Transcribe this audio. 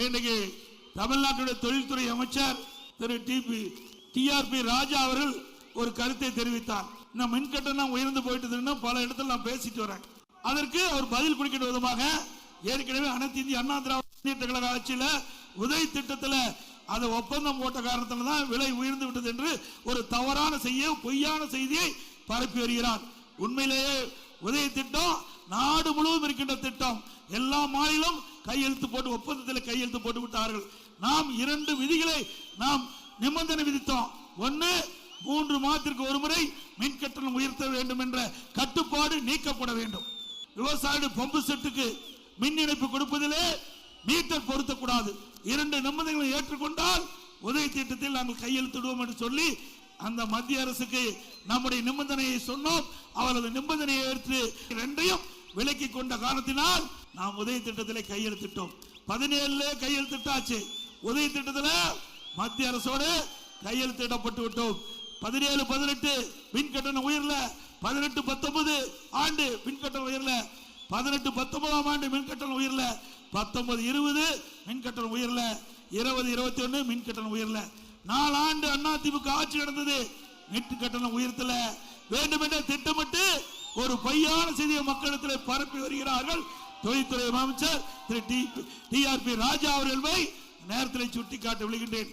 இன்னைக்கு தமிழ்நாட்டுடைய தொழில்துறை அமைச்சர் திரு டிஆர்பி ராஜா அவர்கள் ஒரு கருத்தை தெரிவித்தார். இந்த மின் கட்டணம் உயர்ந்து போயிட்டு பல இடத்துல நான் பேசிட்டு வரேன். அதற்கு அவர் பதில் கொடுக்கிற விதமாக ஏற்கனவே அனைத்து இந்திய அண்ணா திராவிட முன்னேற்ற கழக ஆட்சியில உதவி திட்டத்தில் அதை ஒப்பந்தம் போட்ட காரணத்தில் தான் விலை உயர்ந்து விட்டது என்று ஒரு தவறான பொய்யான செய்தியை பரப்பி வருகிறார். உண்மையிலேயே உதவி திட்டம் நாடு முழுவதும் இருக்கின்ற திட்டம். எல்லா மாநிலம் கையெழுத்து போட்டு ஒப்பந்தத்தில் கையெழுத்து போட்டு விட்டார்கள். நாம் 2 விதிகளை நாம் நிபந்தனை விதித்தோம். ஒன்று, 3 மாதத்திற்கு ஒரு முறை மின் கட்டணம் உயர்த்த வேண்டும் என்ற கட்டுப்பாடு நீக்கப்பட வேண்டும். விவசாய பம்பு செட்டுக்கு மின் இணைப்பு கொடுப்பதிலே மீட்டர் பொருத்தக்கூடாது. 2 நிபந்தனைகளை ஏற்றுக்கொண்டால் உதவி திட்டத்தில் நாங்கள் கையெழுத்திடுவோம் என்று சொல்லி அந்த மத்திய அரசுக்கு நம்முடைய நிபந்தனையை சொன்னோம். அவரது நிபந்தனையை ஏற்று 2ஐயும் விலக்கி கொண்ட காரணத்தினால் நாம் உதவி திட்டத்தில் கையெழுத்திட்டோம். 17 கையெழுத்திட்டாச்சு. உதவி திட்டத்தில் மத்திய அரசோடு கையெழுத்திடப்பட்டு விட்டோம். 17-18 மின் கட்டணம் உயர்ல, 18-19 ஆண்டு மின் கட்டணம் உயர்ல, 18-19 ஆண்டு மின் கட்டணம் உயர்ல, 19-20 மின் கட்டணம் உயர்ல, 20-21 மின் கட்டணம் உயர்ல. 4 ஆண்டு அதிமுக ஆட்சி நடந்தது. மின் கட்டணம் உயர்த்தல. வேண்டுமென்ற திட்டமிட்டு ஒரு பொய்யான செய்தியை மக்களிடத்தில் பரப்பி வருகிறார்கள். தொழில்துறை அமைச்சர் திரு டிஆர்பி ராஜா அவர்களை நேரத்தில் சுட்டிக்காட்ட விழுகின்றேன்.